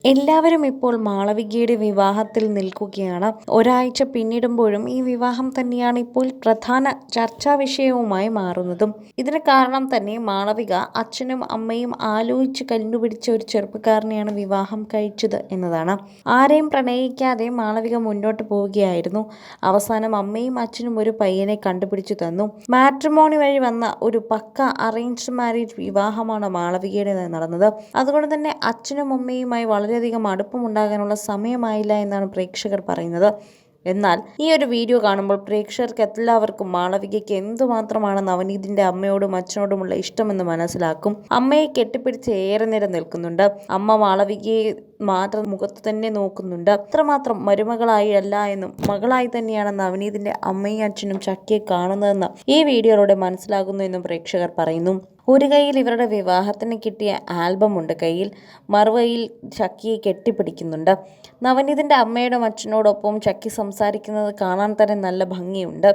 എല്ലാവരും ഇപ്പോൾ മാളവികയുടെ വിവാഹത്തിൽ നിൽക്കുകയാണ്. ഒരാഴ്ച പിന്നിടുമ്പോഴും ഈ വിവാഹം തന്നെയാണ് ഇപ്പോൾ പ്രധാന ചർച്ചാ വിഷയവുമായി മാറുന്നതും. ഇതിന് കാരണം തന്നെ മാളവിക അച്ഛനും അമ്മയും ആലോചിച്ച് കണ്ടുപിടിച്ച ഒരു ചെറുപ്പക്കാരനെയാണ് വിവാഹം കഴിച്ചത് എന്നതാണ്. ആരെയും പ്രണയിക്കാതെ മാളവിക മുന്നോട്ട് പോവുകയായിരുന്നു. അവസാനം അമ്മയും അച്ഛനും ഒരു പയ്യനെ കണ്ടുപിടിച്ചു തന്നു. മാട്രിമോണി വഴി വന്ന ഒരു പക്ക അറേഞ്ച്ഡ് മാരേജ് വിവാഹമാണ് മാളവികയുടെ നടന്നത്. അതുകൊണ്ട് തന്നെ അച്ഛനും അമ്മയുമായി വളരെയധികം അടുപ്പമുണ്ടാകാനുള്ള സമയമായില്ല എന്നാണ് പ്രേക്ഷകർ പറയുന്നത്. എന്നാൽ ഈ ഒരു വീഡിയോ കാണുമ്പോൾ പ്രേക്ഷകർക്ക് എല്ലാവർക്കും മാളവികയ്ക്ക് എന്തുമാത്രമാണ് നവനീതിന്റെ അമ്മയോടും അച്ഛനോടുമുള്ള ഇഷ്ടമെന്ന് മനസ്സിലാക്കും. അമ്മയെ കെട്ടിപ്പിടിച്ച് ഏറെ നേരം നിൽക്കുന്നുണ്ട്. അമ്മ മാളവികയെ മാത്രം മുഖത്ത് തന്നെ നോക്കുന്നുണ്ട്. അത്രമാത്രം മരുമകളായി അല്ല എന്നും മകളായി തന്നെയാണ് നവനീതിന്റെ അമ്മയും അച്ഛനും ചക്കിയെ കാണുന്നതെന്ന് ഈ വീഡിയോയിലൂടെ മനസ്സിലാകുന്നു എന്നും പ്രേക്ഷകർ പറയുന്നു. ഒരു കൈയിൽ ഇവരുടെ വിവാഹത്തിന് കിട്ടിയ ആൽബം ഉണ്ട്, കയ്യിൽ മറുകൈയിൽ ചക്കിയെ കെട്ടിപ്പിടിക്കുന്നുണ്ട്. നവനീതിൻ്റെ അമ്മയോടും അച്ഛനോടൊപ്പം ചക്കി സംസാരിക്കുന്നത് കാണാൻ തന്നെ നല്ല ഭംഗിയുണ്ട്.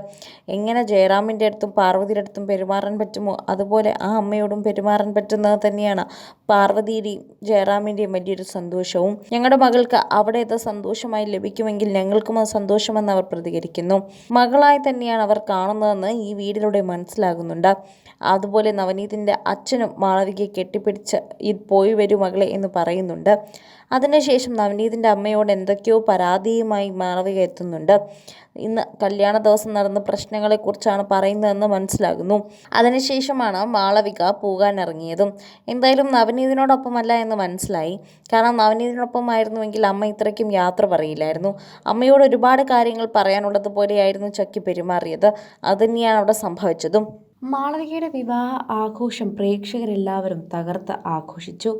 എങ്ങനെ ജയറാമിൻ്റെ അടുത്തും പാർവതിയുടെ അടുത്തും പെരുമാറാൻ പറ്റുമോ അതുപോലെ ആ അമ്മയോടും പെരുമാറാൻ പറ്റുന്നത് തന്നെയാണ് പാർവതിയുടെയും ജയറാമിൻ്റെയും വലിയൊരു സന്തോഷവും. ഞങ്ങളുടെ മകൾക്ക് അവിടെ ഇത് സന്തോഷമായി ലഭിക്കുമെങ്കിൽ ഞങ്ങൾക്കും അത് സന്തോഷമെന്ന് അവർ പ്രതികരിക്കുന്നു. മകളായി തന്നെയാണ് അവർ കാണുന്നതെന്ന് ഈ വീഡിയോയിലൂടെ മനസ്സിലാകുന്നുണ്ട്. അതുപോലെ നവനീതിൻ്റെ അച്ഛനും മാളവികയെ കെട്ടിപ്പിടിച്ച് പോയി വരൂ മകളെ എന്ന് പറയുന്നുണ്ട്. അതിനുശേഷം നവനീതിൻ്റെ അമ്മയോട് എന്തൊക്കെയോ പരാതിയുമായി മാളവിക എത്തുന്നുണ്ട്. ഇന്ന് കല്യാണ ദിവസം നടന്ന പ്രശ്നങ്ങളെക്കുറിച്ചാണ് പറയുന്നതെന്ന് മനസ്സിലാകുന്നു. അതിനുശേഷമാണ് മാളവിക പോകാൻ ഇറങ്ങിയതും. എന്തായാലും നവനീതിനോടൊപ്പമല്ല എന്ന് മനസ്സിലായി. കാരണം നവനീതിനൊപ്പമായിരുന്നുവെങ്കിൽ അമ്മ ഇത്രയ്ക്കും യാത്ര പറയില്ലായിരുന്നു. അമ്മയോട് ഒരുപാട് കാര്യങ്ങൾ പറയാനുള്ളതുപോലെയായിരുന്നു ചക്കി പെരുമാറിയത്. അതുതന്നെയാണ് അവിടെ സംഭവിച്ചതും. മാളവികയുടെ വിവാഹ ആഘോഷം പ്രേക്ഷകരെല്ലാവരും തകർത്ത് ആഘോഷിച്ചു.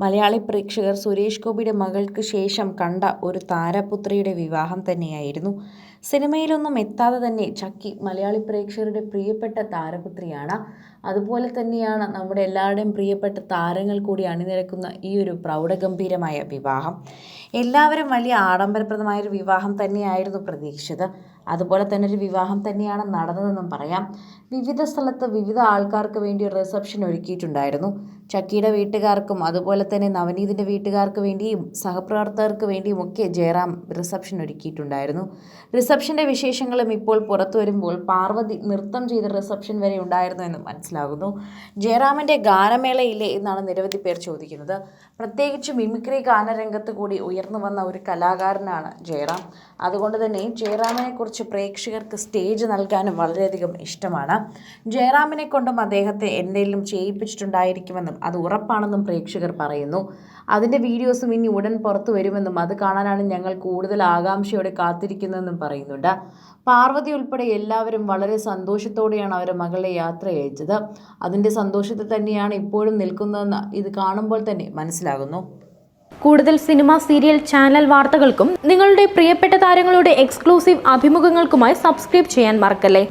മലയാളി പ്രേക്ഷകർ സുരേഷ് ഗോപിയുടെ മകൾക്ക് ശേഷം കണ്ട ഒരു താരപുത്രിയുടെ വിവാഹം തന്നെയായിരുന്നു. സിനിമയിലൊന്നും എത്താതെ തന്നെ ചക്കി മലയാളി പ്രേക്ഷകരുടെ പ്രിയപ്പെട്ട താരപുത്രിയാണ്. അതുപോലെ തന്നെയാണ് നമ്മുടെ എല്ലാവരുടെയും പ്രിയപ്പെട്ട താരങ്ങൾ കൂടി അണിനിരക്കുന്ന ഈ ഒരു പ്രൗഢഗംഭീരമായ വിവാഹം. എല്ലാവരും വലിയ ആഡംബരപ്രദമായൊരു വിവാഹം തന്നെയായിരുന്നു പ്രതീക്ഷിച്ചത്. അതുപോലെ തന്നെ ഒരു വിവാഹം തന്നെയാണ് നടന്നതെന്നും പറയാം. വിവിധ സ്ഥലത്ത് വിവിധ ആൾക്കാർക്ക് വേണ്ടി ഒരു റിസപ്ഷൻ ഒരുക്കിയിട്ടുണ്ടായിരുന്നു. ചക്കിയുടെ വീട്ടുകാർക്കും അതുപോലെ തന്നെ നവനീതിൻ്റെ വീട്ടുകാർക്ക് വേണ്ടിയും സഹപ്രവർത്തകർക്ക് വേണ്ടിയും ഒക്കെ ജയറാം റിസപ്ഷൻ ഒരുക്കിയിട്ടുണ്ടായിരുന്നു. റിസപ്ഷൻ്റെ വിശേഷങ്ങളും ഇപ്പോൾ പുറത്തു വരുമ്പോൾ പാർവതി നൃത്തം ചെയ്ത റിസപ്ഷൻ വരെ ഉണ്ടായിരുന്നു എന്ന് മനസ്സിലാകുന്നു. ജയറാമിൻ്റെ ഗാനമേളയില്ലേ എന്നാണ് നിരവധി പേർ ചോദിക്കുന്നത്. പ്രത്യേകിച്ച് മിമിക്രി ഗാനരംഗത്ത് കൂടി ഉയർന്നു വന്ന ഒരു കലാകാരനാണ് ജയറാം. അതുകൊണ്ട് തന്നെ ജയറാമിനെ കുറിച്ച് പ്രേക്ഷകർക്ക് സ്റ്റേജ് നൽകാനും വളരെയധികം ഇഷ്ടമാണ്. ജയറാമിനെ കൊണ്ടും അദ്ദേഹത്തെ എന്തെങ്കിലും ചെയ്യിപ്പിച്ചിട്ടുണ്ടായിരിക്കുമെന്നും അത് ഉറപ്പാണെന്നും പ്രേക്ഷകർ പറയുന്നു. അതിൻ്റെ വീഡിയോസും ഇനി ഉടൻ പുറത്തു വരുമെന്നും അത് കാണാനാണ് ഞങ്ങൾ കൂടുതൽ ആകാംക്ഷയോടെ കാത്തിരിക്കുന്നതെന്നും പറയുന്നുണ്ട്. പാർവതി ഉൾപ്പെടെ എല്ലാവരും വളരെ സന്തോഷത്തോടെയാണ് അവരുടെ മകളെ യാത്ര അയച്ചത്. അതിൻ്റെ സന്തോഷത്തിൽ തന്നെയാണ് ഇപ്പോഴും നിൽക്കുന്നതെന്ന് ഇത് കാണുമ്പോൾ തന്നെ മനസ്സിലാകുന്നു. കൂടുതൽ സിനിമ, സീരിയൽ, ചാനൽ വാർത്തകൾക്കും നിങ്ങളുടെ പ്രിയപ്പെട്ട താരങ്ങളുടെ എക്സ്ക്ലൂസീവ് അഭിമുഖങ്ങൾക്കുമായി സബ്സ്ക്രൈബ് ചെയ്യാൻ മറക്കല്ലേ.